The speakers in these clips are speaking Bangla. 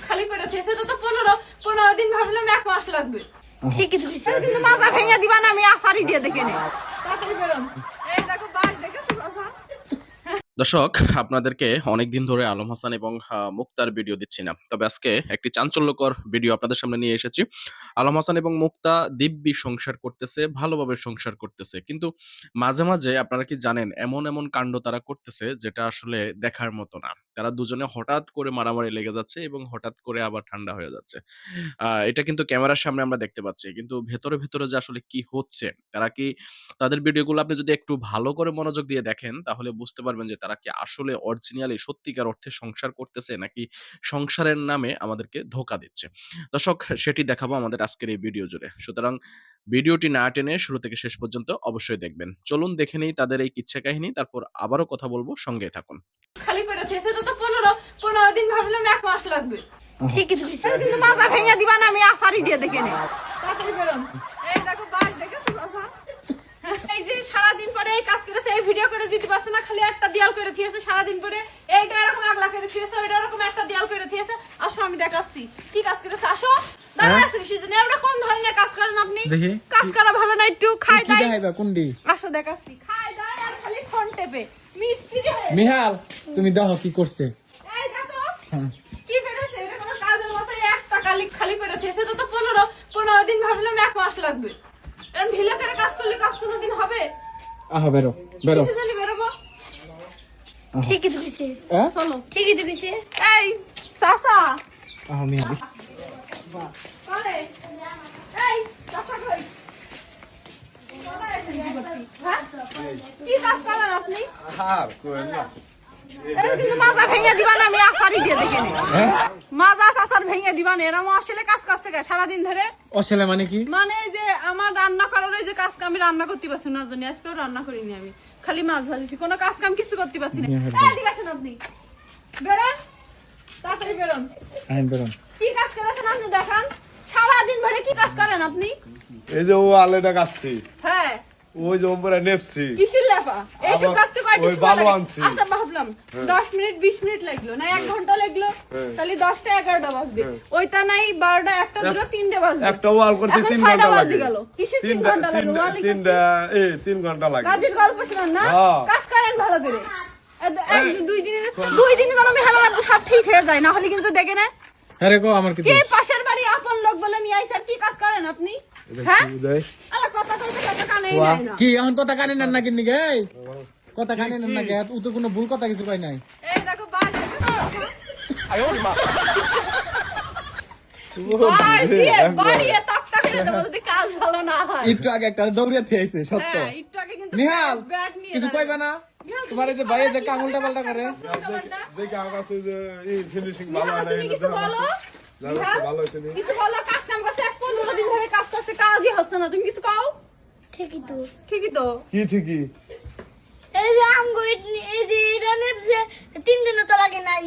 খালি করে থেসে তো 15 দিন ভাবলাম 1 মাস লাগবে। ঠিকই তো কিছু কিন্তু মাজা ভেঙে দিবা না, আমি আসারি দিয়ে দেখে নে। তাড়াতাড়ি বেরোন। এই দেখো বাঘ দেখেছো চাচা? দর্শক, আপনাদেরকে অনেকদিন ধরে আলম হাসান এবং মুক্তার ভিডিও দিচ্ছি না, তবে আজকে একটি চাঞ্চল্যকর ভিডিও আপনাদের সামনে নিয়ে এসেছি। আলম হাসান এবং মুক্তা দিব্যি সংসার করতেছে, ভালোভাবে সংসার করতেছে, কিন্তু মাঝে মাঝে আপনারা কি জানেন এমন এমন কাণ্ড তারা করতেছে যেটা আসলে দেখার মতো না। তারা দুজনে হঠাৎ করে মারামারি লেগে যাচ্ছে এবং হঠাৎ করে আবার ঠান্ডা হয়ে যাচ্ছে। এটা কিন্তু ক্যামেরার সামনে আমরা দেখতে পাচ্ছি, কিন্তু ভেতরে ভেতরে যে আসলে কি হচ্ছে, তারা কি তাদের ভিডিওগুলো আপনি যদি একটু ভালো করে মনোযোগ দিয়ে দেখেন তাহলে বুঝতে পারবেন যে তারা কি আসলে অরিজিনালি সত্যিকার অর্থে সংসার করতেছে নাকি সংসারের নামে আমাদেরকে ধোঁকা দিচ্ছে। দর্শক, সেটি দেখাবো আমাদের আজকের এই ভিডিও জুড়ে, সুতরাং ভিডিওটি না টেনে শুরু থেকে শেষ পর্যন্ত অবশ্যই দেখবেন। চলুন দেখে নেই তাদের এই কিচ্ছা কাহিনী, তারপর আবারও কথা বলবো, সঙ্গে থাকুন। খালি করে থেসে তো 15 দিন ভাবলাম 1 মাস লাগবে। ঠিকই তো কিছু কিন্তু মাজা ভেঙে দিবা না, আমি আসারি দিয়ে দেখে নে। তাড়াতাড়ি বেরোন। এই দেখো বাঘ দেখেছো চাচা? এই যে সারাদিন পরে এই কাজ করেছে, এই ভিডিও করে দিতে পারছে না, খালি একটা দেয়াল করে দিয়েছে সারাদিন পরে। এইটা এরকম আগলা করে দিয়েছে, ওইটা এরকম একটা দেয়াল করে দিয়েছে। আসো আমি দেখাচ্ছি কি কাজ করেছে, আসো। দাঁড়ায় আছে সেজন্য। ওটা কোন ধরনের কাজ করেন আপনি? দেখি। কাজ করা ভালো না, একটু খাই কি দাই। দেখাইবা কোনডি? আসো দেখাচ্ছি, খাই দাই আর খালি ফোন টেপে মিস্ত্রি হয়ে। মিহাল, তুমি দেখো কি করছে। এই দেখো হ্যাঁ। কি করেছে, এটা কোনো কাজের মতো একটা খালি করে থেসে তো 15 দিন ভাবলাম 1 মাস লাগবে। এরকম ঢিলে করে কাজ করলে কাজ কোনোদিন হবে? আহা বেরো বেরো। কিসে জানি বেরোবো? ঠিকই তো কিছু হ্যাঁ? চলো। ঠিকই তো কিছু এই চাচা আহা মিহাল। আরে এই চাচা কই? কোথায় আছেন বিপত্তি? হ্যাঁ? কি কাজ করেন আপনি? এই কিন্তু মাজা ভেঙে দিবা না, আমি আসারি দিয়ে দেখে নে। হ্যাঁ? মাজা চাচার ভেঙে দিবা না, এরম আসলে কাজ করছে সারাদিন ধরে। অছেলে মানে কি? মানে এই যে আমার রান্না করার ওই যে কাজ কাম, আমি রান্না করতে পারছি না, জানি আজকেও রান্না করিনি, আমি খালি মাছ ভাজছি, কোনো কাজ কাম কিছু করতে পারছি না। এদিকে আসেন আপনি, বেরোন, তাড়াতাড়ি বেরোন। আইন বেরো। কি কাজ করেছেন আপনি দেখান, সারাদিন ধরে কি কাজ করেন আপনি? এই যে ও আলেটা কাটছি, হ্যাঁ ওই যে ওপরে নেপছি, কিসের লেফা এইটুকু আবার কাটতে কয়টা ওই সময় বালু লাগে? আনছি। আচ্ছা ভাবলাম 10 মিনিট 20 মিনিট লাগলো না, 1 ঘন্টা লাগলো, তাহলে 10টা 11টা বাজবে, ওইটা নাই 12টা 1টা 2টা 3টে বাজবে, একটা ওয়াল করতে এখন 3 ছয়টা ঘন্টা বাজতে লাগে। গেল। কিসের 3 ঘন্টা লাগে? ওয়ালি করতে? 3 ঘন্টা লাগে। কাজের গল্প শুনুন না, হ্যাঁ। কাজ করেন ভালো করে। দুই দিনে যেন আমি হেলা রাখবো, সব ঠিক হয়ে যায়, না হলে কিন্তু দেখে না আরে গো আমার কি কি পাশের বাড়ি আপন লোক বলে নিয়ে আইছেন, কি কাজ করেন আপনি? হ্যাঁ আলা কথা কইতে কথা কানেই নাই না। কি এখন কথা কানে নেন না কিন্নি গে? কথা কানে নেন না গে? ও তো কোনো ভুল কথা কিছু কই নাই। এই দেখো বাঘ দেখেছো? বাড়িয়ে তক্তা করে দেবো যদি কাজ ভালো না হয়। একটু আগে একটা দৌড়িয়ে থেয়েছে সত্য। হ্যাঁ, একটু আগে কিন্তু নিহাল ব্যাট নিয়ে কিছু দাঁড়ায়। কইবা না? তোমার এই যে ভাই যে কাঙ্গুলটা পাল্টা করে। দেখি আমার কাছে যে এই ফিনিশিং ভালো নিহাল, হয় তুমি না, কিছু বলো। নিহাল, ভালো হয়েছে নি। কিছু বলো, কাজ কাম করছে 15 দিন ধরে কাজ করছে, কাজই হচ্ছে না, তুমি কিছু কও। ঠিকই তো ঠিকই তো। কি ঠিকই? এই যে আমগো এই যে এটা নেপছে 3 দিনও তো লাগে নাই।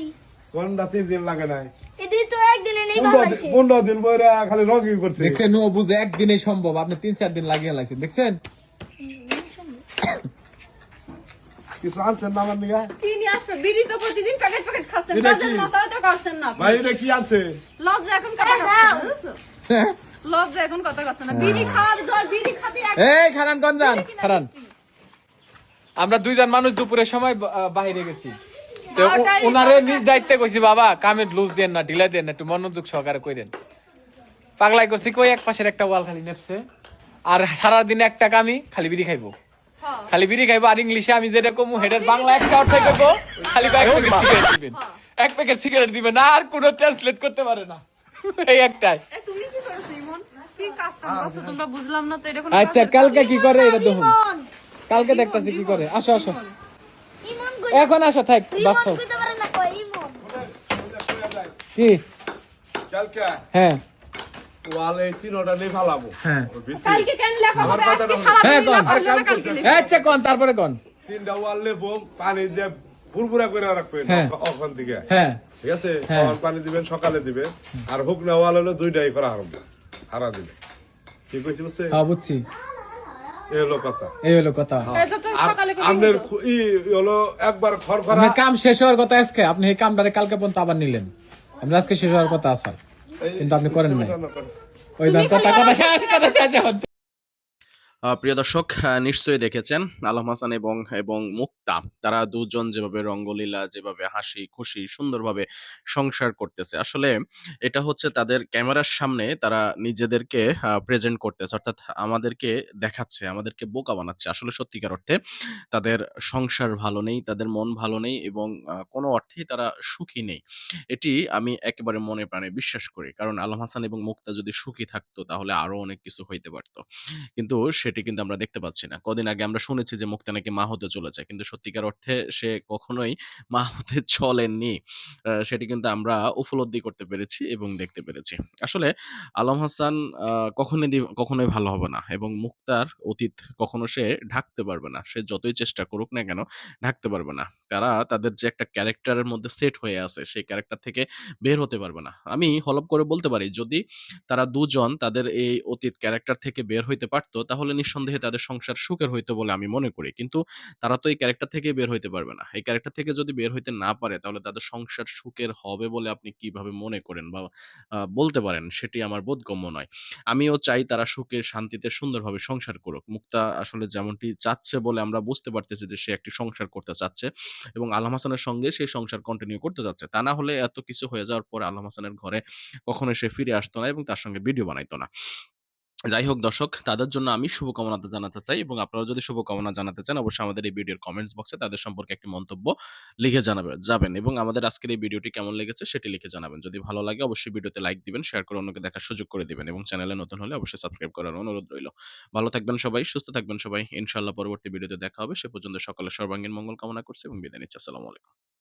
কোনটা 3 দিন লাগে নাই? এদি তো একদিনে নেই বানাইছে 15 দিন পরে খালি রঙই করছে। দেখছেন ও বুঝে একদিনে সম্ভব, আপনি 3-4 দিন লাগিয়ে লাইছেন। দেখছেন? কিছু আনছেন না আমার নিগা? কি নিয়ে আসবে? বিড়ি তো প্রতিদিন প্যাকেট প্যাকেট খাচ্ছেন, এটা কাজের কি? মাথাও তো করছেন না আপনি। ভাই এটা কি আছে? লজ্জা এখন কথা কাছে না, বুঝছো? লজ্জা এখন কথা কাছে না, বিড়ি খাওয়ার জল, বিড়ি খাতে এই খারান কোন যান? খারান। আমরা দুইজন মানুষ দুপুরের সময় বাইরে গেছি। তো ওনারে নিজ দায়িত্বে কইছি, বাবা কামে লুজ দেন না, ঢিলা দেন না, একটু মনোযোগ সহকারে কইরেন। পাগলাই করছি, কই এক পাশের একটা ওয়াল খালি নেপছে, আর সারা দিন একটা কামি খালি বিড়ি খাইবো, খালি বিড়ি খাইবো। আর ইংলিশে আমি যেটা কমু হেডের বাংলা একটা অর্থ কইবো, খালি এক প্যাকেট সিগারেট দিবেন, 1 প্যাকেট সিগারেট দিবেন, আর কোনো ট্রান্সলেট করতে পারে না, এই একটাই। তুমি কি করছো ইমন? কি কাজ কাম করছো তোমরা বুঝলাম না তো, এটা কোনো আচ্ছা কালকে কি করে এটা দেখুন, কালকে দেখতাছি কি করে। আসো আসো, ইমন কই এখন আসো, থাক বাস্তব। ইমন কইতে পারে না কই ইমন কি? কালকে হ্যাঁ ওয়ালে 3টা নেই ফালাবো। হ্যাঁ ওর ভিতরে কালকে কেন লেখা হবে? কথাটা আজকে বলো। সারা হ্যাঁ, দিন কোন? লেখা হলো না, কালকে লিখো। আচ্ছা কোন, তারপরে কোন। 3টা ওয়াল নেবো, পানি দিয়ে ফুরফুরা করে রাখবেন হ্যাঁ। ওখান থেকে। হ্যাঁ ঠিক আছে? হ্যাঁ। খাওয়ার পানি দিবেন, সকালে দিবেন। আর হুকনা ওয়াল হলো 2টাই করা হবে সারা দিনে। কি কইছি বুঝছে? হ্যাঁ বুঝছি, এই হলো কথা। এই হলো কথা। এটা তো আর সকালে করে আপনার দিত। ই হলো একবার খড়খড়া আপনার কাম শেষ হওয়ার কথা আজকে, আপনি এই কামটারে কালকে পর্যন্ত আবার নিলেন। আমরা আজকে শেষ হওয়ার কথা আসার, কিন্তু আপনি করেন নাই। করেন। ওই ধান কথা কথা শেষ, কথা শেষ এখন। প্রিয় দর্শক, নিশ্চয়ই দেখেছেন আলম হাসান এবং এবং মুক্তা, তারা দুজন যেভাবে রঙ্গলীলা, যেভাবে হাসি খুশি সুন্দরভাবে সংসার করতেছে। আসলে এটা হচ্ছে তাদের ক্যামেরার সামনে তারা নিজেদেরকে প্রেজেন্ট করতেছে, অর্থাৎ আমাদেরকে দেখাচ্ছে, আমাদেরকে বোকা বানাচ্ছে। আসলে সত্যিকার অর্থে তাদের সংসার ভালো নেই, তাদের মন ভালো নেই এবং কোনো অর্থেই তারা সুখী নেই। এটি আমি একেবারে মনে প্রাণে বিশ্বাস করি। কারণ আলম হাসান এবং মুক্তা যদি সুখী থাকতো তাহলে আরো অনেক কিছু হইতে পারত। কিন্তু সেটি কিন্তু আমরা দেখতে পাচ্ছি না। কদিন আগে আমরা শুনেছি যে মুক্তা নাকি মা হতে চলেছে। কিন্তু সত্যিকার অর্থে সে কখনোই মা হতে চলেননি। সেটি কিন্তু আমরা উপলব্ধি করতে পেরেছি এবং দেখতে পেরেছি। আসলে আলম হাসান আ কখনোই ভালো হবে না এবং মুক্তার অতীত কখনো সে ঢাকতে পারবে না। সে যতই চেষ্টা করুক না কেন ঢাকতে পারবে না। তারা তাদের যে একটা ক্যারেক্টারের মধ্যে সেট হয়ে আছে সেই ক্যারেক্টার থেকে বের হতে পারবে না। আমি হলফ করে বলতে পারি যদি তারা দুজন তাদের এই অতীত ক্যারেক্টার থেকে বের হইতে পারত, তাহলে নিঃসন্দেহে তাদের সংসার সুখের হইতো বলে আমি মনে করি। কিন্তু তারা তো এই ক্যারেক্টার থেকে বের হইতে পারবে না। এই ক্যারেক্টার থেকে যদি বের হইতে না পারে, তাহলে তাদের সংসার সুখের হবে বলে আপনি কিভাবে মনে করেন বা বলতে পারেন? সেটি আমার বোধগম্য নয়। আমিও চাই তারা সুখে শান্তিতে সুন্দরভাবে সংসার করুক। মুক্তা আসলে যেমনটি চাচ্ছে বলে আমরা বুঝতে পারতেছি যে সে একটি সংসার করতে চাচ্ছে এবং আলম হাসানের সঙ্গে সেই সংসার কন্টিনিউ করতে চাচ্ছে। তা না হলে এত কিছু হয়ে যাওয়ার পরে আলম হাসানের ঘরে কখনোই সে ফিরে আসতো না এবং তার সঙ্গে ভিডিও বানাইতো না। যাই হোক দর্শক, তাদের জন্য আমি শুভকামনা জানাতে চাই এবং আপনারা যদি শুভকামনা জানাতে চান, অবশ্যই আমাদের এই ভিডিওর কমেন্টস বক্সে তাদের সম্পর্কে একটি মন্তব্য লিখে যাবেন এবং আমাদের আজকের এই ভিডিওটি কেমন লেগেছে সেটি লিখে জানাবেন। যদি ভালো লাগে অবশ্যই ভিডিওতে লাইক দিবেন, শেয়ার করে অন্যকে দেখার সুযোগ করে দিবেন এবং চ্যানেলে নতুন হলে অবশ্যই সাবস্ক্রাইব করার অনুরোধ রইল। ভালো থাকবেন সবাই, সুস্থ থাকবেন সবাই। ইনশাআল্লাহ পরবর্তী ভিডিওতে দেখা হবে। সে পর্যন্ত সকলের সর্বাঙ্গীন মঙ্গল কামনা করছি এবং বিদায় নিচ্ছি। আসসালামু আলাইকুম।